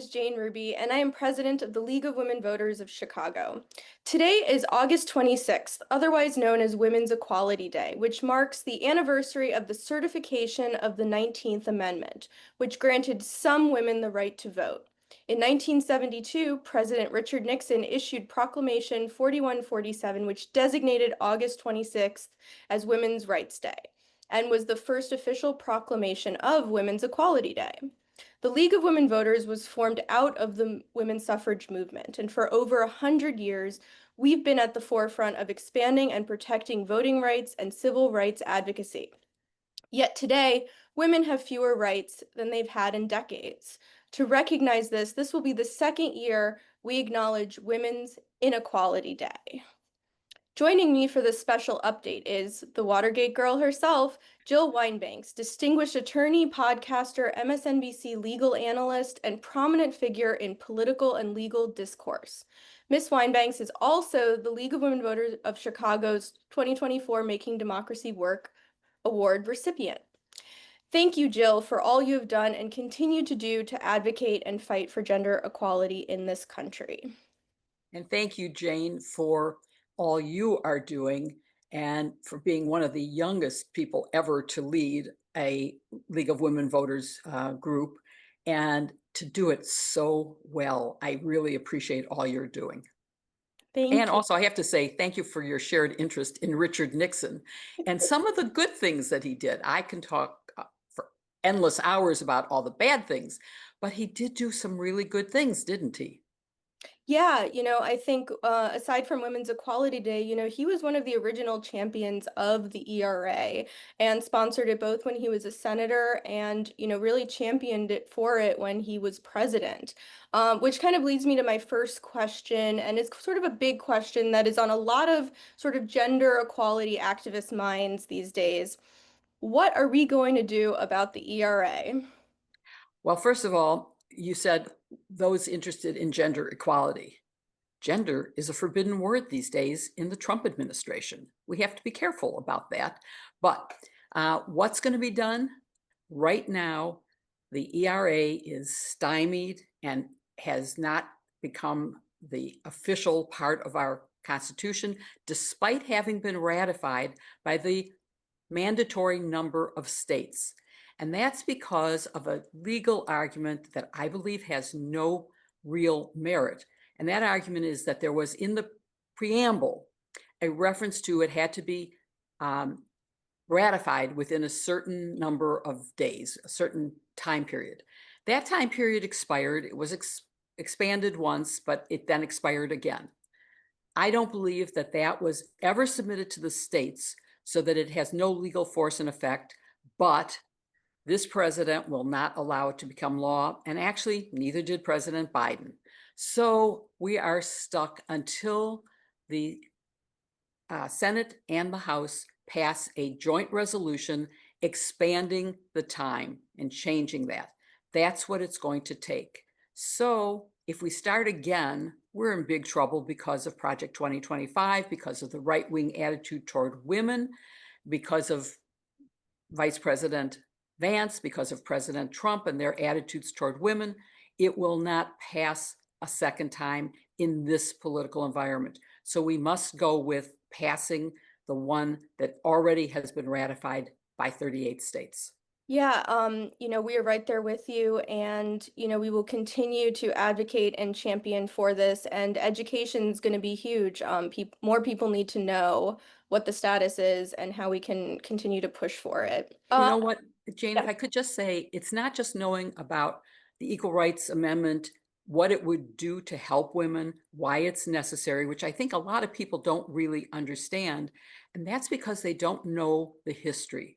Jane Ruby, and I am president of the League of Women Voters of Chicago. Today is August 26th, otherwise known as Women's Equality Day, which marks the anniversary of the certification of the 19th Amendment, which granted some women the right to vote. In 1972, President Richard Nixon issued Proclamation 4147, which designated August 26th as Women's Rights Day, and was the first official proclamation of Women's Equality Day. The League of Women Voters was formed out of the women's suffrage movement, and for over 100 years, we've been at the forefront of expanding and protecting voting rights and civil rights advocacy. Yet today, women have fewer rights than they've had in decades. To recognize this, this will be the second year we acknowledge Women's Inequality Day. Joining me for this special update is the Watergate girl herself, Jill Wine-Banks, distinguished attorney, podcaster, MSNBC legal analyst, and prominent figure in political and legal discourse. Ms. Wine-Banks is also the League of Women Voters of Chicago's 2024 Making Democracy Work Award recipient. Thank you, Jill, for all you have done and continue to do to advocate and fight for gender equality in this country. And thank you, Jane, for all you are doing and for being one of the youngest people ever to lead a League of Women Voters group and to do it so well. I really appreciate all you're doing. Thank And you. also, I have to say thank you for your shared interest in Richard Nixon and some of the good things that he did. I can talk for endless hours about all the bad things, but he did do some really good things, didn't he? Yeah, I think aside from Women's Equality Day, he was one of the original champions of the ERA and sponsored it both when he was a senator and, really championed it for it when he was president. Which kind of leads me to my first question, and it's sort of a big question that is on a lot of sort of gender equality activist minds these days. What are we going to do about the ERA? Well, first of all, you said those interested in gender equality. Gender is a forbidden word these days in the Trump administration. We have to be careful about that. But what's going to be done? Right now, the ERA is stymied and has not become the official part of our Constitution, despite having been ratified by the mandatory number of states. And that's because of a legal argument that I believe has no real merit. And that argument is that there was in the preamble a reference to it had to be ratified within a certain number of days, a certain time period. That time period expired. It was expanded once, but it then expired again. I don't believe that that was ever submitted to the states so that it has no legal force and effect, but this president will not allow it to become law, and actually neither did President Biden. So we are stuck until the Senate and the House pass a joint resolution expanding the time and changing that. That's what it's going to take. So if we start again, we're in big trouble because of Project 2025, because of the right-wing attitude toward women, because of Vice President Vance, because of President Trump and their attitudes toward women. It will not pass a second time in this political environment. So we must go with passing the one that already has been ratified by 38 states. Yeah, we are right there with you, and we will continue to advocate and champion for this. And education is going to be huge. More people need to know what the status is and how we can continue to push for it. You know what, Jane, Yeah. if I could just say, it's not just knowing about the Equal Rights Amendment, what it would do to help women, why it's necessary, which I think a lot of people don't really understand. And that's because they don't know the history.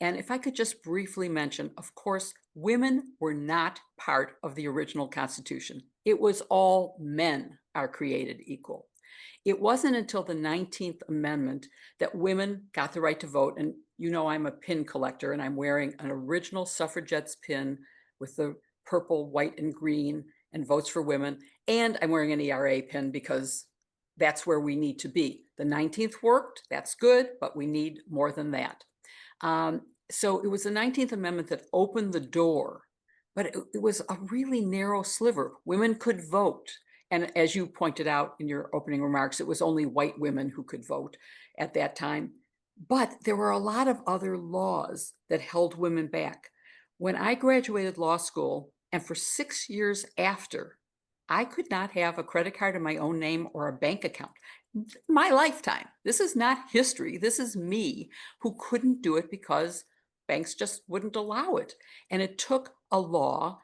And if I could just briefly mention, of course, women were not part of the original Constitution. It was all men are created equal. It wasn't until the 19th Amendment that women got the right to vote. And I'm a pin collector, and I'm wearing an original suffragettes pin with the purple, white, and green and votes for women. And I'm wearing an ERA pin because that's where we need to be. The 19th worked, that's good, but we need more than that. So it was the 19th Amendment that opened the door but it was a really narrow sliver. Women could vote. And as you pointed out in your opening remarks, it was only white women who could vote at that time. But there were a lot of other laws that held women back. When I graduated law school, and for 6 years after, I could not have a credit card in my own name or a bank account. My lifetime. This is not history. This is me who couldn't do it because banks just wouldn't allow it. And it took a law,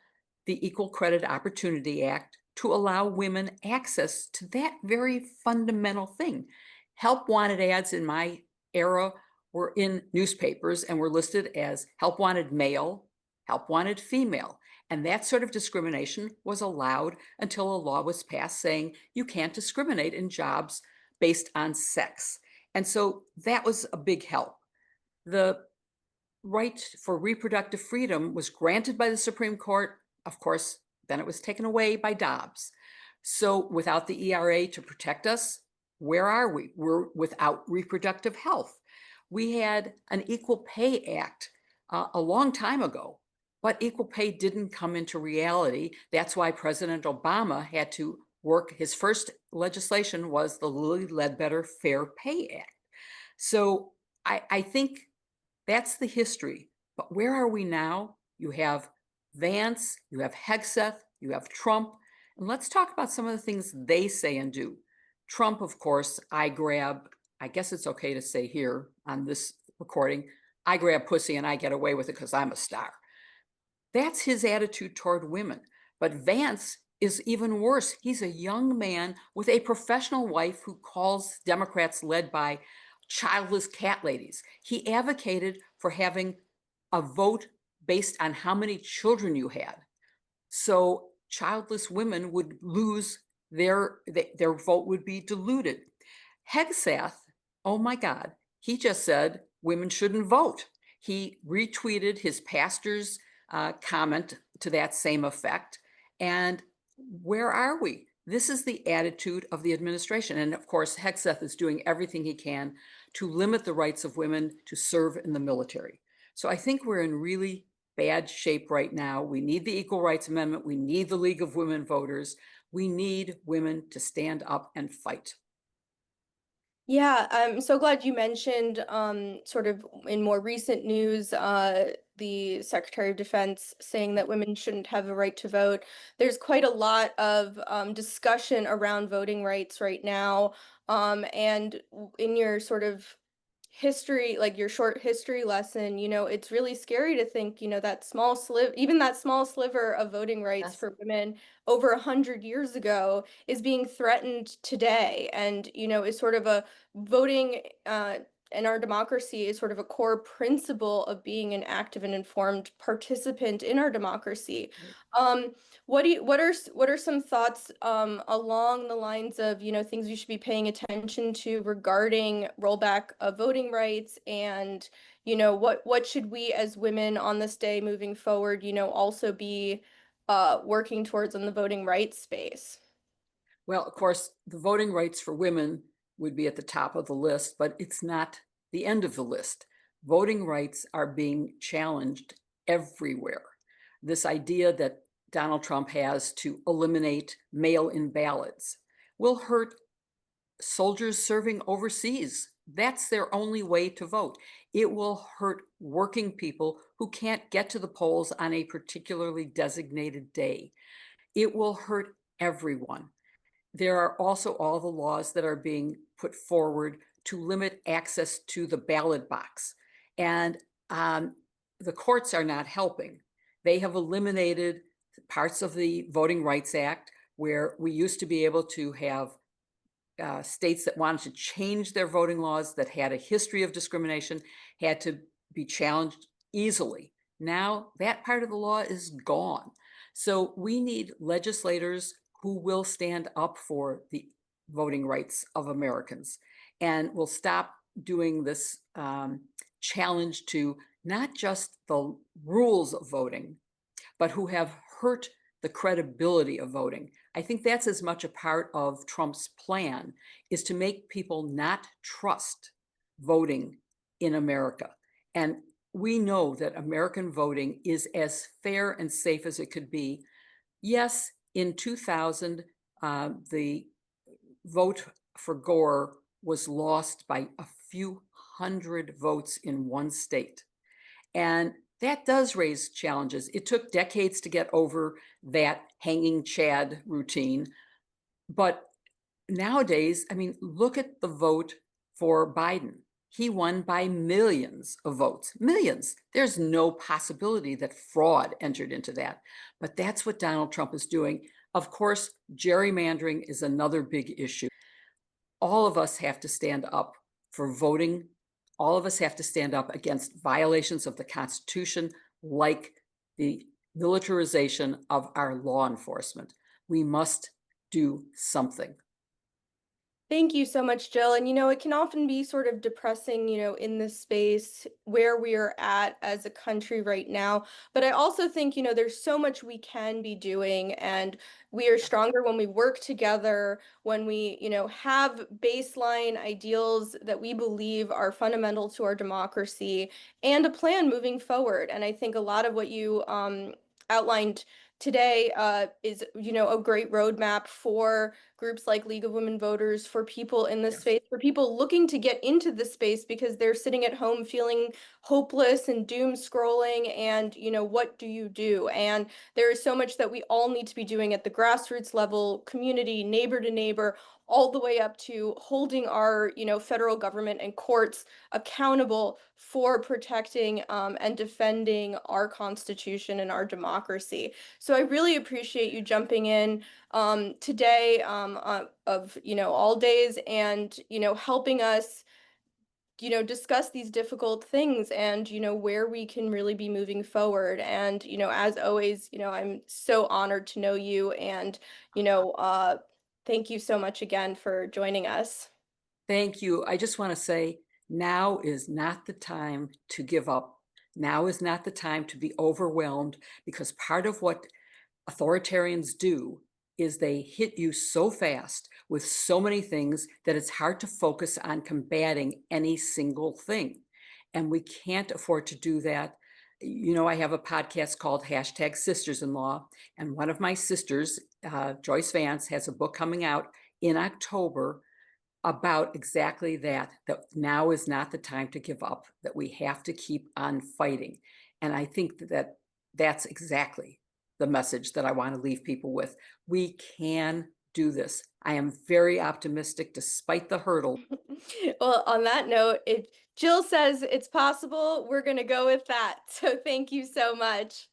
the Equal Credit Opportunity Act, to allow women access to that very fundamental thing. Help wanted ads in my era were in newspapers and were listed as help wanted male, help wanted female. And that sort of discrimination was allowed until a law was passed saying you can't discriminate in jobs based on sex. And so that was a big help. The right for reproductive freedom was granted by the Supreme Court. Of course, then it was taken away by Dobbs. So without the ERA to protect us, where are we? We're without reproductive health. We had an Equal Pay Act a long time ago, but equal pay didn't come into reality. That's why President Obama had to work. His first legislation was the Lilly Ledbetter Fair Pay Act. So I think that's the history. But where are we now? You have Vance, you have Hegseth, you have Trump. And let's talk about some of the things they say and do. Trump, of course, I guess it's okay to say here on this recording, I grab pussy and I get away with it because I'm a star. That's his attitude toward women. But Vance is even worse. He's a young man with a professional wife who calls Democrats led by childless cat ladies. He advocated for having a vote based on how many children you had. So childless women would lose their vote would be diluted. Hegseth, oh my God, he just said women shouldn't vote. He retweeted his pastor's comment to that same effect. And where are we? This is the attitude of the administration. And of course, Hegseth is doing everything he can to limit the rights of women to serve in the military. So I think we're in really bad shape right now. We need the Equal Rights Amendment. We need the League of Women Voters. We need women to stand up and fight. Yeah, I'm so glad you mentioned sort of in more recent news the Secretary of Defense saying that women shouldn't have a right to vote. There's quite a lot of discussion around voting rights right now. And in your sort of history, like your short history lesson, it's really scary to think, even that small sliver of voting rights Yes. for women over 100 years ago is being threatened today. And, is sort of a voting in our democracy is sort of a core principle of being an active and informed participant in our democracy. Um, what are some thoughts along the lines of, things we should be paying attention to regarding rollback of voting rights and, what should we as women on this day moving forward, also be working towards in the voting rights space? Well, of course, the voting rights for women would be at the top of the list, but it's not the end of the list. Voting rights are being challenged everywhere. This idea that Donald Trump has to eliminate mail-in ballots will hurt soldiers serving overseas. That's their only way to vote. It will hurt working people who can't get to the polls on a particularly designated day. It will hurt everyone. There are also all the laws that are being put forward to limit access to the ballot box. And the courts are not helping. They have eliminated parts of the Voting Rights Act where we used to be able to have states that wanted to change their voting laws that had a history of discrimination had to be challenged easily. Now that part of the law is gone. So we need legislators who will stand up for the voting rights of Americans and will stop doing this challenge to not just the rules of voting, but who have hurt the credibility of voting. I think that's as much a part of Trump's plan is to make people not trust voting in America. And we know that American voting is as fair and safe as it could be. Yes, in 2000, the vote for Gore was lost by a few hundred votes in one state. And that does raise challenges. It took decades to get over that hanging Chad routine. But nowadays, I mean, look at the vote for Biden. He won by millions of votes, millions. There's no possibility that fraud entered into that. But that's what Donald Trump is doing. Of course, gerrymandering is another big issue. All of us have to stand up for voting. All of us have to stand up against violations of the Constitution, like the militarization of our law enforcement. We must do something. Thank you so much, Jill. And it can often be sort of depressing, in this space where we are at as a country right now. But I also think, there's so much we can be doing, and we are stronger when we work together, when we, have baseline ideals that we believe are fundamental to our democracy and a plan moving forward. And I think a lot of what you outlined today is, a great roadmap for groups like League of Women Voters, for people in this Yes. space, for people looking to get into this space because they're sitting at home feeling hopeless and doom scrolling. And, what do you do? And there is so much that we all need to be doing at the grassroots level, community, neighbor to neighbor, all the way up to holding our, federal government and courts accountable for protecting and defending our Constitution and our democracy. So I really appreciate you jumping in today of, all days, and, helping us, discuss these difficult things, and, where we can really be moving forward. And, as always, I'm so honored to know you, and, thank you so much again for joining us. Thank you. I just want to say now is not the time to give up. Now is not the time to be overwhelmed, because part of what authoritarians do is they hit you so fast with so many things that it's hard to focus on combating any single thing. And we can't afford to do that. I have a podcast called hashtag Sisters in Law, and one of my sisters, Joyce Vance, has a book coming out in October about exactly that, that now is not the time to give up, that we have to keep on fighting. And I think that that's exactly the message that I want to leave people with. We can do this. I am very optimistic despite the hurdle. Well, on that note, if Jill says it's possible, we're going to go with that. So thank you so much.